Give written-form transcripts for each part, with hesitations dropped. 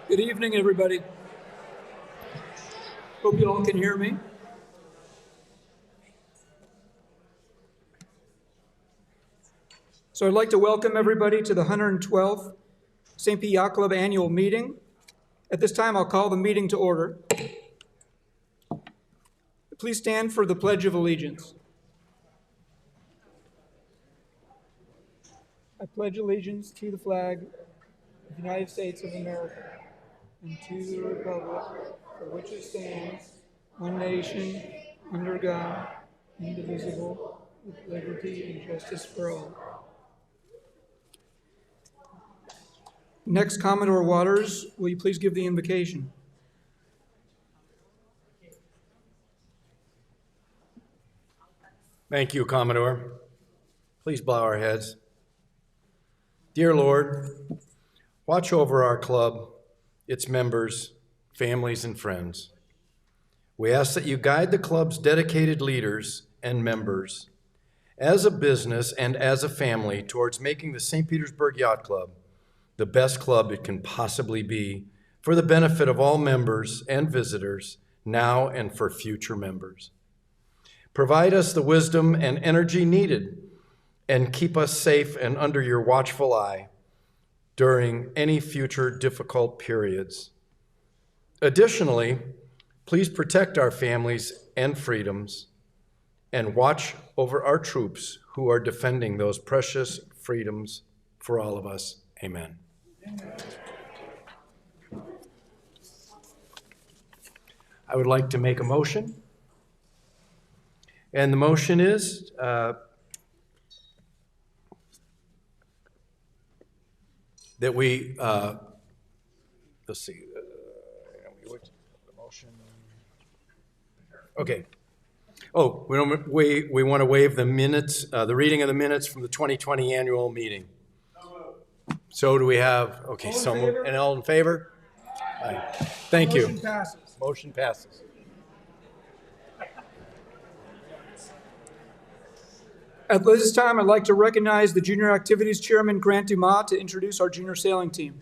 Good evening, everybody. Hope you all can hear me. So I'd like to welcome everybody to the 112th St. Pete Yacht Club annual meeting. At this time, I'll call the meeting to order. Please stand for the Pledge of Allegiance. I pledge allegiance to the flag of the United States of America and to the republic for which it stands, one nation, under God, indivisible, with liberty and justice for all. Next, Commodore Waters, will you please give the invocation? Thank you, Commodore. Please bow our heads. Dear Lord, watch over our club, its members, families, and friends. We ask that you guide the club's dedicated leaders and members as a business and as a family towards making the St. Petersburg Yacht Club the best club it can possibly be for the benefit of all members and visitors now and for future members. Provide us the wisdom and energy needed and keep us safe and under your watchful eye during any future difficult periods. Additionally, please protect our families and freedoms and watch over our troops who are defending those precious freedoms for all of us. Amen. I would like to make a motion. And the motion is that we, let's see, the motion. Okay. Oh, we want to waive the minutes, the reading of the minutes from the 2020 annual meeting. So do we have, okay, someone, and all in favor? Aye. Thank you. Motion passes. Motion passes. At this time, I'd like to recognize the Junior Activities Chairman, Grant Dumas, to introduce our junior sailing team.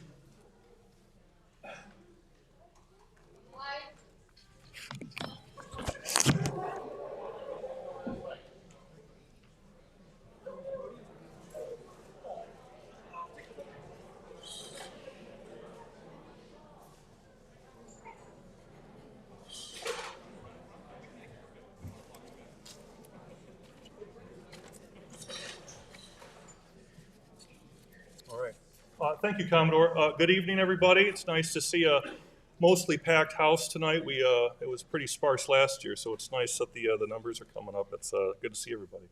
Thank you, Commodore. Good evening, everybody. It's nice to see a mostly packed house tonight. It was pretty sparse last year, so it's nice that the numbers are coming up. It's good to see everybody.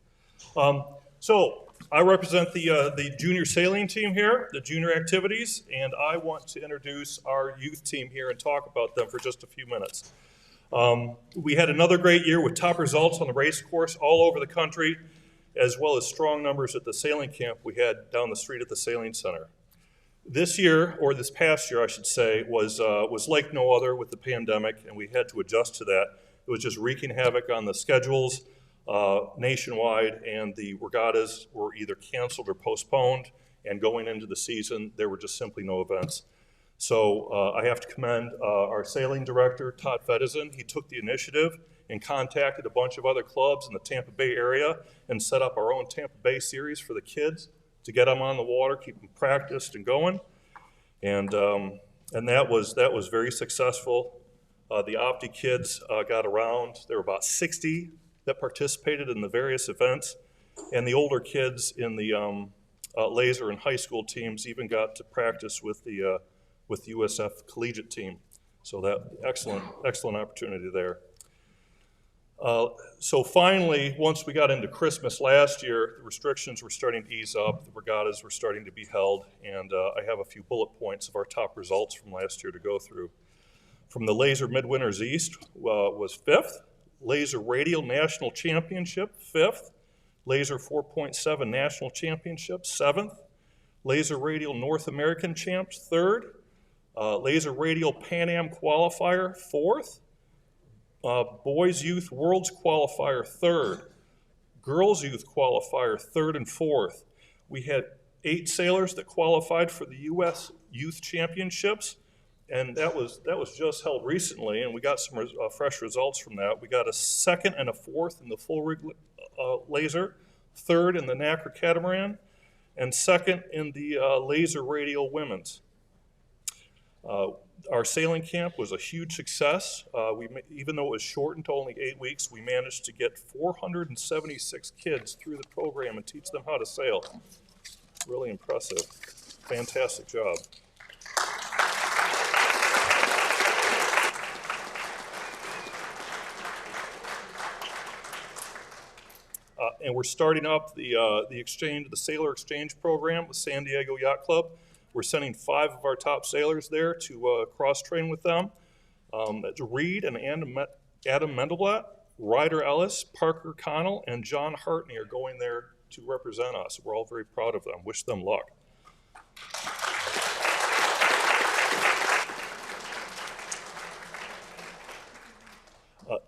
So I represent the junior sailing team here, the junior activities, and I want to introduce our youth team here and talk about them for just a few minutes. We had another great year with top results on the race course all over the country, as well as strong numbers at the sailing camp we had down the street at the Sailing Center. This year, or this past year, I should say, was like no other with the pandemic, and we had to adjust to that. It was just wreaking havoc on the schedules nationwide, and the regattas were either canceled or postponed, and going into the season, there were just simply no events. So I have to commend our sailing director, Todd Fedizin. He took the initiative and contacted a bunch of other clubs in the Tampa Bay area and set up our own Tampa Bay series for the kids to get them on the water, keep them practiced and going, and that was very successful. The Opti kids got around. There were about 60 that participated in the various events, and the older kids in the laser and high school teams even got to practice with the USF collegiate team. So that excellent opportunity there. So finally, once we got into Christmas last year, the restrictions were starting to ease up, the regattas were starting to be held, and I have a few bullet points of our top results from last year to go through. From the Laser Midwinters East was 5th, Laser Radial National Championship, 5th, Laser 4.7 National Championship, 7th, Laser Radial North American Champs, 3rd, Laser Radial Pan Am Qualifier, 4th, Boys Youth Worlds Qualifier, 3rd. Girls Youth Qualifier, 3rd and 4th. We had 8 sailors that qualified for the U.S. Youth Championships, And that was just held recently, and we got some fresh results from that. We got a second and a fourth in the full rig laser, third in the NACRA catamaran, and second in the laser radial women's. Our sailing camp was a huge success. Even though it was shortened to only 8 weeks, we managed to get 476 kids through the program and teach them how to sail. Really impressive. Fantastic job. And we're starting up the Sailor Exchange program with San Diego Yacht Club. We're sending 5 of our top sailors there to cross-train with them. That's Reed and Adam Mendelblatt, Ryder Ellis, Parker Connell, and John Hartney are going there to represent us. We're all very proud of them. Wish them luck.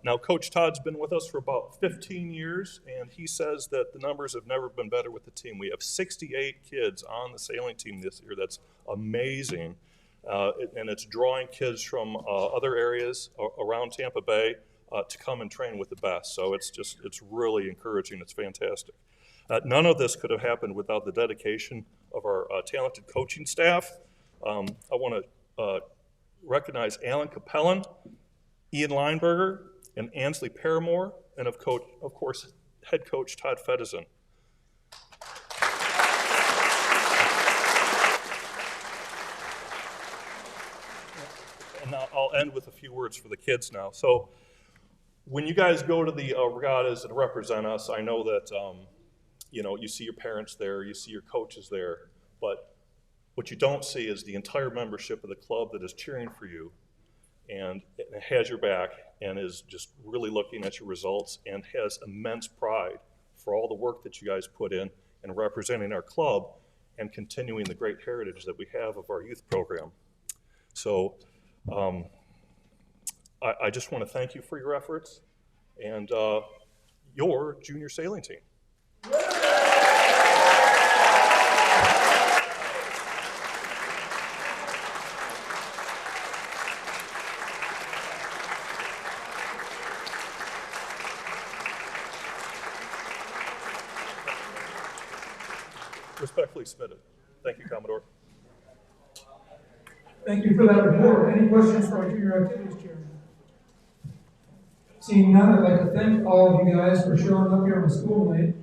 Now, Coach Todd's been with us for about 15 years, and he says that the numbers have never been better with the team. We have 68 kids on the sailing team this year. That's amazing. And it's drawing kids from other areas around Tampa Bay to come and train with the best. So it's really encouraging. It's fantastic. None of this could have happened without the dedication of our talented coaching staff. I want to recognize Alan Capellan, Ian Lineberger, and Ansley Paramore, and of course, head coach Todd Fedizin. And now I'll end with a few words for the kids now. So when you guys go to the regattas and represent us, I know that you see your parents there, you see your coaches there, but what you don't see is the entire membership of the club that is cheering for you and has your back and is just really looking at your results and has immense pride for all the work that you guys put in representing our club and continuing the great heritage that we have of our youth program. So I just want to thank you for your efforts and your junior sailing team. Respectfully submitted. Thank you, Commodore. Thank you for that report. Any questions for our junior activities chairman? Seeing none, I'd like to thank all of you guys for showing up here on a school night.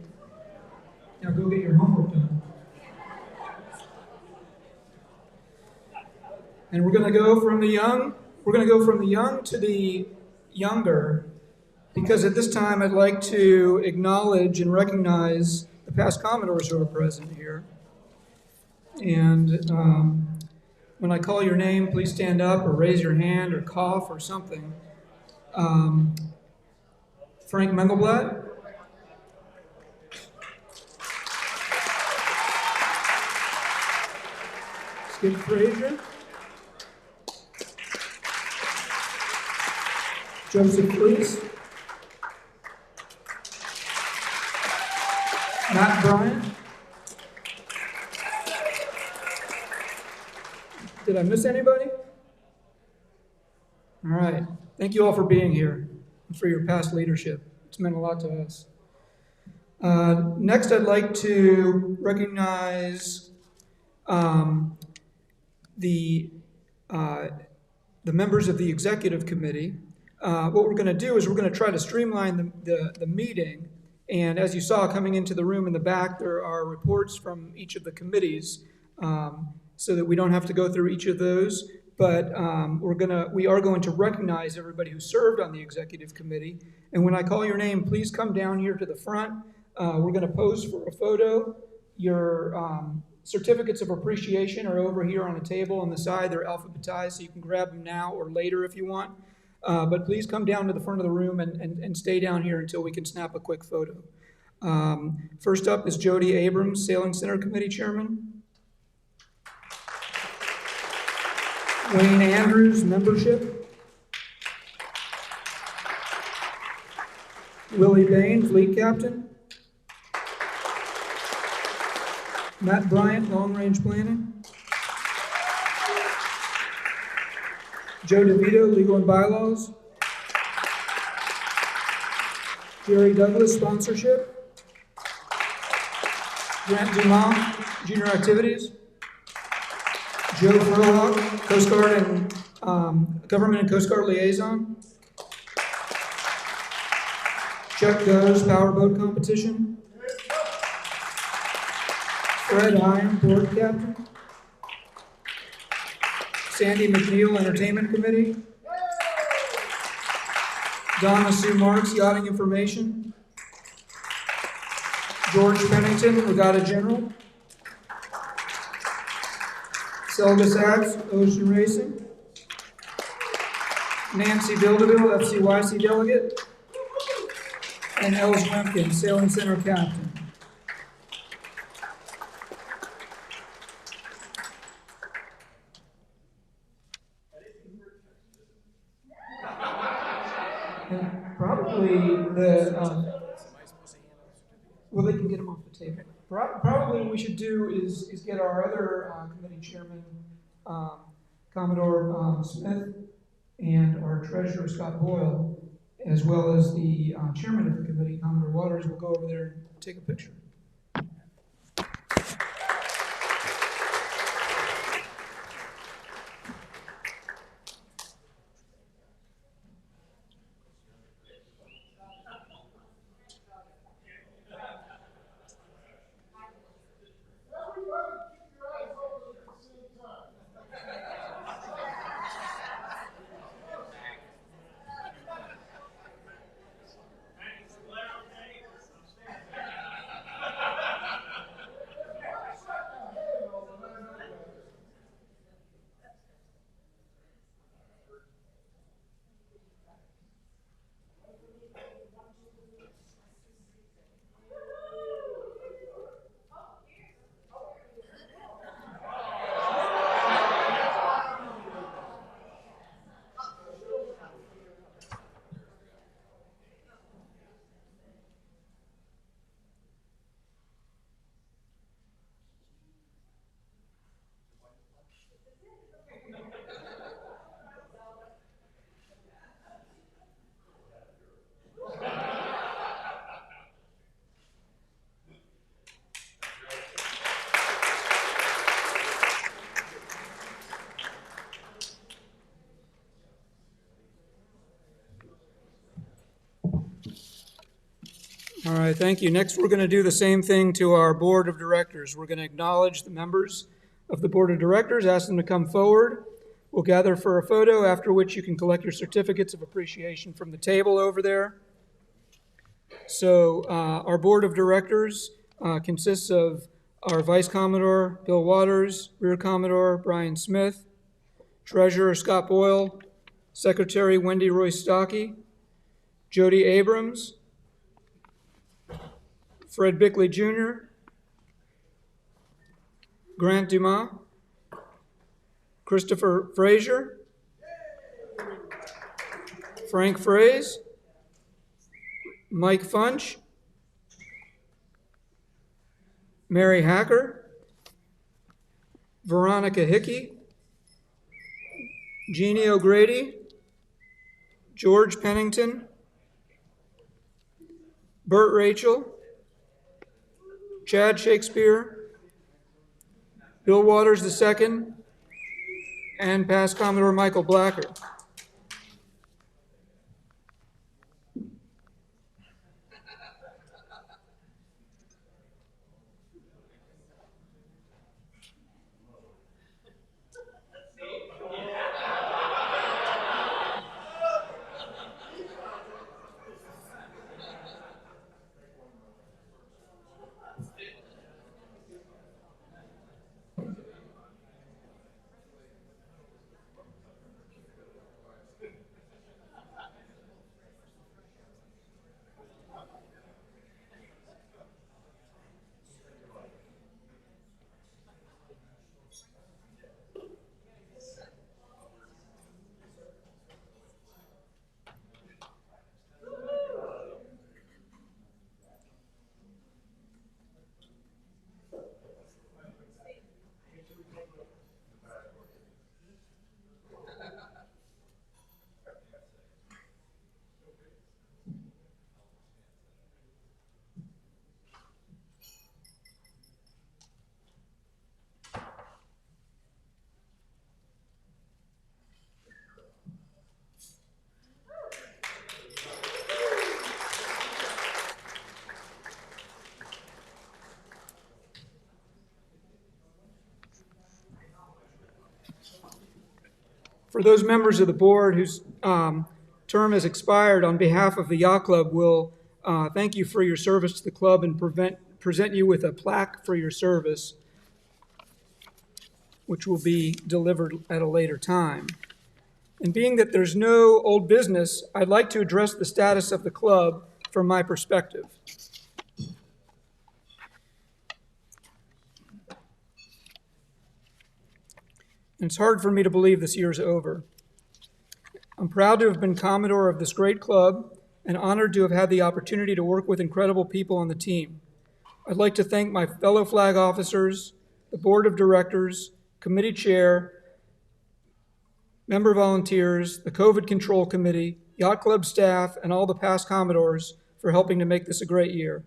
Now go get your homework done. And we're going to go from the young to the younger, because at this time I'd like to acknowledge and recognize the past Commodores who are present here. And when I call your name, please stand up or raise your hand or cough or something. Frank Mendelblatt. Skip Frazier. Joseph Fleece. Matt Bryant. Did I miss anybody? All right. Thank you all for being here and for your past leadership. It's meant a lot to us. Next, I'd like to recognize the members of the executive committee. What we're going to do is we're going to try to streamline the meeting. And as you saw coming into the room in the back, there are reports from each of the committees so that we don't have to go through each of those. But we are going to recognize everybody who served on the executive committee. And when I call your name, please come down here to the front. We're going to pose for a photo. Your certificates of appreciation are over here on a table on the side. They're alphabetized, so you can grab them now or later if you want. But please come down to the front of the room and stay down here until we can snap a quick photo. First up is Jody Abrams, Sailing Center Committee Chairman. Wayne Andrews, membership. Willie Bain, fleet captain. Matt Bryant, long range planning. Joe DeVito, Legal and Bylaws. Jerry Douglas, Sponsorship. Grant Dumas, Junior Activities. Joe Furlong, Coast Guard and Government and Coast Guard Liaison. Chuck Goes, Powerboat Competition. Fred Hyam, Board Captain. Sandy McNeil, Entertainment Committee. Donna Sue Marks, Yachting Information. George Pennington, Regatta General. Selga Sachs, Ocean Racing. Nancy Bildeville, SPYC Delegate. And Els Wempkin, Sailing Center Captain. And probably well, they can get them off the table. Probably what we should do is get our other committee chairman, Commodore Smith, and our treasurer, Scott Boyle, as well as the chairman of the committee, Commodore Waters, will go over there and take a picture. All right, thank you. Next, we're going to do the same thing to our board of directors. We're going to acknowledge the members of the board of directors, ask them to come forward. We'll gather for a photo, after which you can collect your certificates of appreciation from the table over there. So our board of directors consists of our Vice Commodore, Bill Waters, Rear Commodore, Brian Smith, Treasurer, Scott Boyle, Secretary, Wendy Roy Stockey, Jody Abrams, Fred Bickley Jr., Grant Dumas, Christopher Frazier, Frank Fraze, Mike Funch, Mary Hacker, Veronica Hickey, Jeannie O'Grady, George Pennington, Burt Rachel, Chad Shakespeare, Bill Waters II, and past Commodore Michael Blacker. For those members of the board whose term has expired, on behalf of the Yacht Club, we'll thank you for your service to the club and present you with a plaque for your service, which will be delivered at a later time. And being that there's no old business, I'd like to address the status of the club from my perspective. And it's hard for me to believe this year's over. I'm proud to have been Commodore of this great club and honored to have had the opportunity to work with incredible people on the team. I'd like to thank my fellow flag officers, the board of directors, committee chair, member volunteers, the COVID control committee, Yacht Club staff, and all the past Commodores for helping to make this a great year.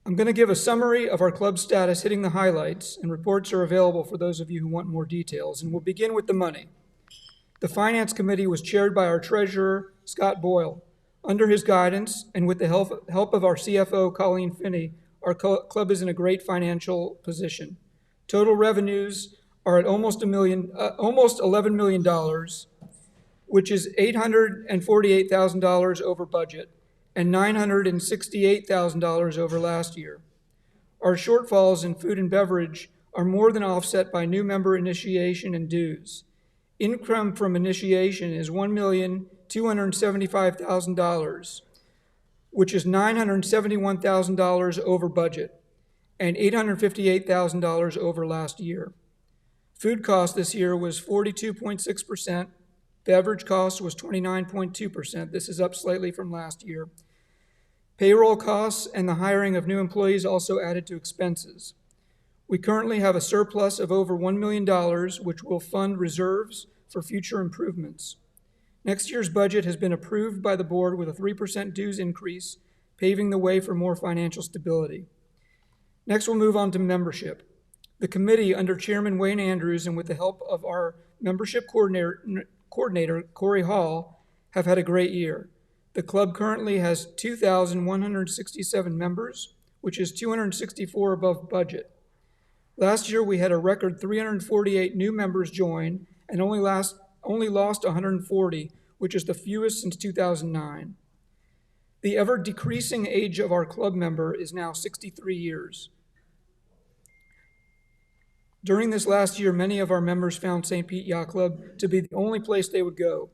I'm going to give a summary of our club status, hitting the highlights, and reports are available for those of you who want more details. And we'll begin with the money. The Finance Committee was chaired by our treasurer, Scott Boyle. Under his guidance and with the help of our CFO, Colleen Finney, our club is in a great financial position. Total revenues are at almost $11 million, which is $848,000 over budget and $968,000 over last year. Our shortfalls in food and beverage are more than offset by new member initiation and dues. Income from initiation is $1,275,000, which is $971,000 over budget and $858,000 over last year. Food cost this year was 42.6%. Beverage cost was 29.2%. This is up slightly from last year. Payroll costs and the hiring of new employees also added to expenses. We currently have a surplus of over $1 million, which will fund reserves for future improvements. Next year's budget has been approved by the board with a 3% dues increase, paving the way for more financial stability. Next, we'll move on to membership. The committee, under Chairman Wayne Andrews and with the help of our membership coordinator, Corey Hall, have had a great year. The club currently has 2,167 members, which is 264 above budget. Last year, we had a record 348 new members join and only lost 140, which is the fewest since 2009. The ever-decreasing age of our club member is now 63 years. During this last year, many of our members found St. Pete Yacht Club to be the only place they would go.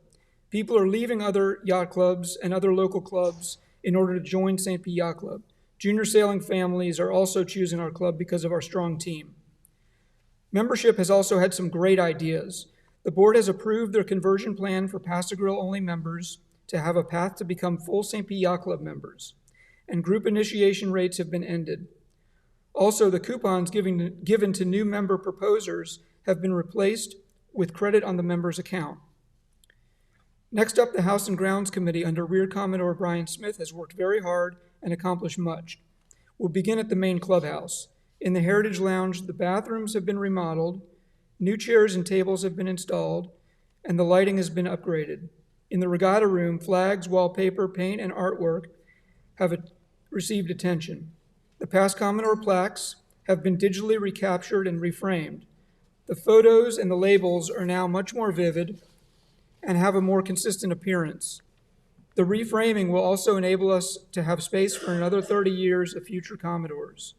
People are leaving other yacht clubs and other local clubs in order to join St. Pete Yacht Club. Junior sailing families are also choosing our club because of our strong team. Membership has also had some great ideas. The board has approved their conversion plan for Pass-A-Grill-only members to have a path to become full St. Pete Yacht Club members, and group initiation rates have been ended. Also, the coupons given to new member proposers have been replaced with credit on the member's account. Next up, the House and Grounds Committee under Rear Commodore Brian Smith has worked very hard and accomplished much. We'll begin at the main clubhouse. In the Heritage Lounge, the bathrooms have been remodeled, new chairs and tables have been installed, and the lighting has been upgraded. In the Regatta Room, flags, wallpaper, paint, and artwork have received attention. The past Commodore plaques have been digitally recaptured and reframed. The photos and the labels are now much more vivid and have a more consistent appearance. The reframing will also enable us to have space for another 30 years of future Commodores.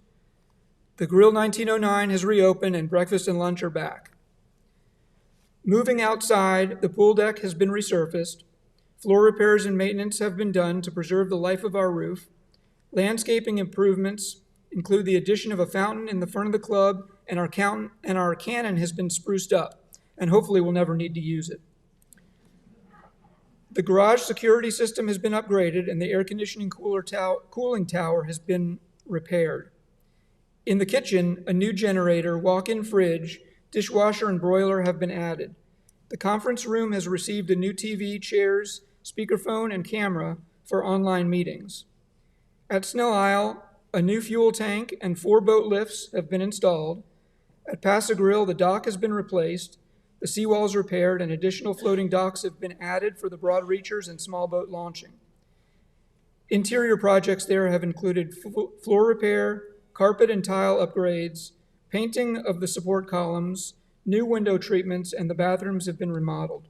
The Grill 1909 has reopened and breakfast and lunch are back. Moving outside, the pool deck has been resurfaced. Floor repairs and maintenance have been done to preserve the life of our roof. Landscaping improvements include the addition of a fountain in the front of the club, and our cannon has been spruced up, and hopefully we'll never need to use it. The garage security system has been upgraded, and the air conditioning cooling tower has been repaired. In the kitchen, a new generator, walk-in fridge, dishwasher, and broiler have been added. The conference room has received a new TV, chairs, speakerphone, and camera for online meetings. At Snow Isle, a new fuel tank and 4 boat lifts have been installed. At Pass-A-Grill, the dock has been replaced, the seawalls repaired, and additional floating docks have been added for the broad reachers and small boat launching. Interior projects there have included floor repair, carpet and tile upgrades, painting of the support columns, new window treatments, and the bathrooms have been remodeled.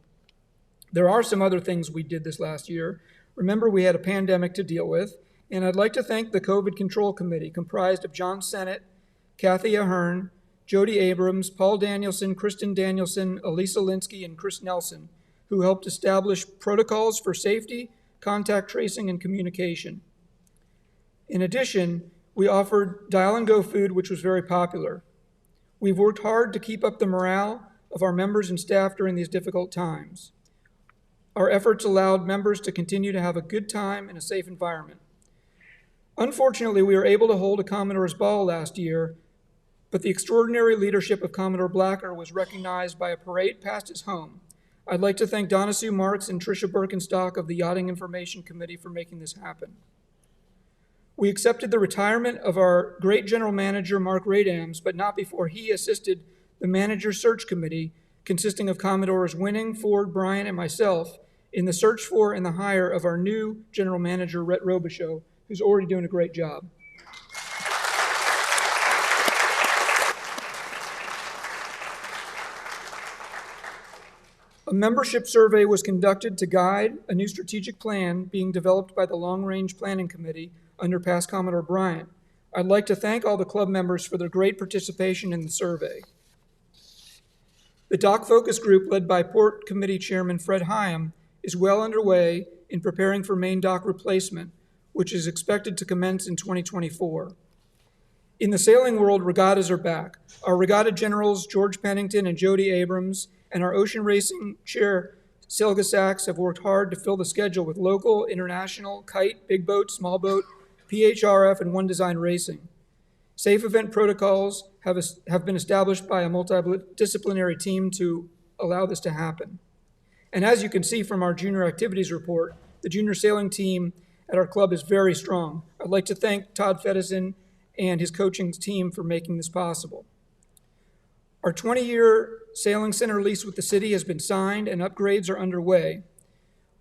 There are some other things we did this last year. Remember, we had a pandemic to deal with, and I'd like to thank the COVID Control Committee, comprised of John Sennett, Kathy Ahern, Jody Abrams, Paul Danielson, Kristen Danielson, Elisa Linsky, and Chris Nelson, who helped establish protocols for safety, contact tracing, and communication. In addition, we offered Dial and Go food, which was very popular. We've worked hard to keep up the morale of our members and staff during these difficult times. Our efforts allowed members to continue to have a good time in a safe environment. Unfortunately, we were able to hold a Commodore's Ball last year, but the extraordinary leadership of Commodore Blacker was recognized by a parade past his home. I'd like to thank Donna Sue Marks and Tricia Birkenstock of the Yachting Information Committee for making this happen. We accepted the retirement of our great general manager, Mark Radams, but not before he assisted the manager search committee, consisting of Commodores Winning, Ford, Bryan, and myself, in the search for and the hire of our new general manager, Rhett Robichaux, who's already doing a great job. A membership survey was conducted to guide a new strategic plan being developed by the Long Range Planning Committee under past Commodore Bryant. I'd like to thank all the club members for their great participation in the survey. The Dock Focus Group, led by Port Committee Chairman Fred Hyam, is well underway in preparing for main dock replacement, which is expected to commence in 2024. In the sailing world, regattas are back. Our regatta generals, George Pennington and Jody Abrams, and our ocean racing chair, Selga Sachs, have worked hard to fill the schedule with local, international, kite, big boat, small boat, PHRF, and One Design Racing. Safe event protocols have been established by a multidisciplinary team to allow this to happen. And as you can see from our junior activities report, the junior sailing team at our club is very strong. I'd like to thank Todd Fedison and his coaching team for making this possible. Our 20-year sailing center lease with the city has been signed and upgrades are underway.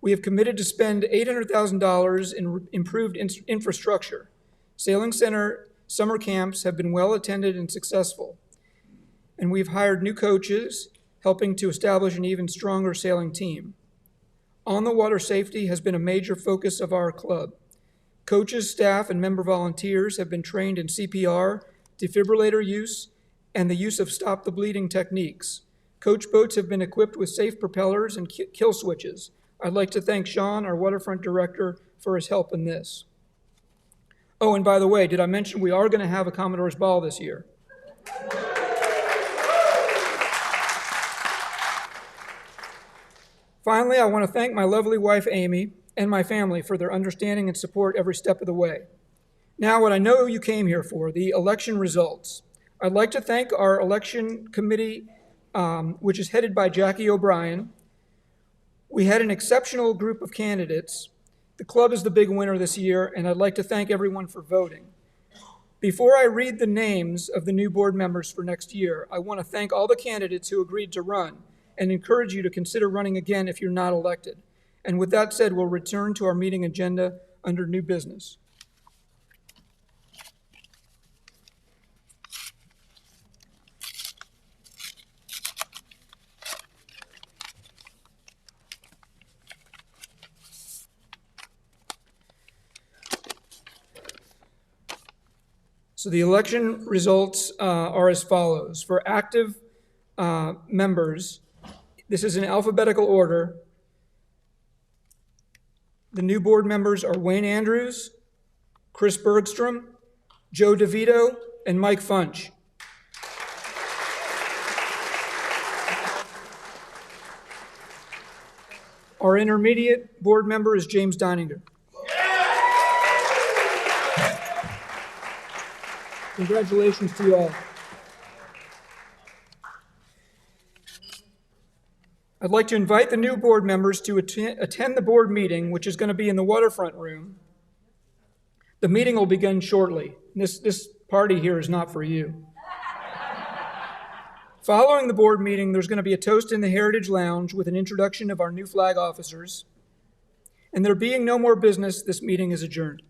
We have committed to spend $800,000 in improved infrastructure. Sailing center summer camps have been well attended and successful. And we've hired new coaches, helping to establish an even stronger sailing team. On-the-water safety has been a major focus of our club. Coaches, staff, and member volunteers have been trained in CPR, defibrillator use, and the use of stop-the-bleeding techniques. Coach boats have been equipped with safe propellers and kill switches. I'd like to thank Sean, our waterfront director, for his help in this. Oh, and by the way, did I mention we are going to have a Commodore's Ball this year? Finally, I want to thank my lovely wife, Amy, and my family for their understanding and support every step of the way. Now, what I know you came here for, the election results. I'd like to thank our election committee, which is headed by Jackie O'Brien. We had an exceptional group of candidates. The club is the big winner this year, and I'd like to thank everyone for voting. Before I read the names of the new board members for next year, I want to thank all the candidates who agreed to run and encourage you to consider running again if you're not elected. And with that said, we'll return to our meeting agenda under new business. So the election results are as follows. For active members, this is in alphabetical order. The new board members are Wayne Andrews, Chris Bergstrom, Joe DeVito, and Mike Funch. Our intermediate board member is James Deininger. Congratulations to you all. I'd like to invite the new board members to attend the board meeting, which is going to be in the waterfront room. The meeting will begin shortly. This party here is not for you. Following the board meeting, there's going to be a toast in the Heritage Lounge with an introduction of our new flag officers. And there being no more business, this meeting is adjourned.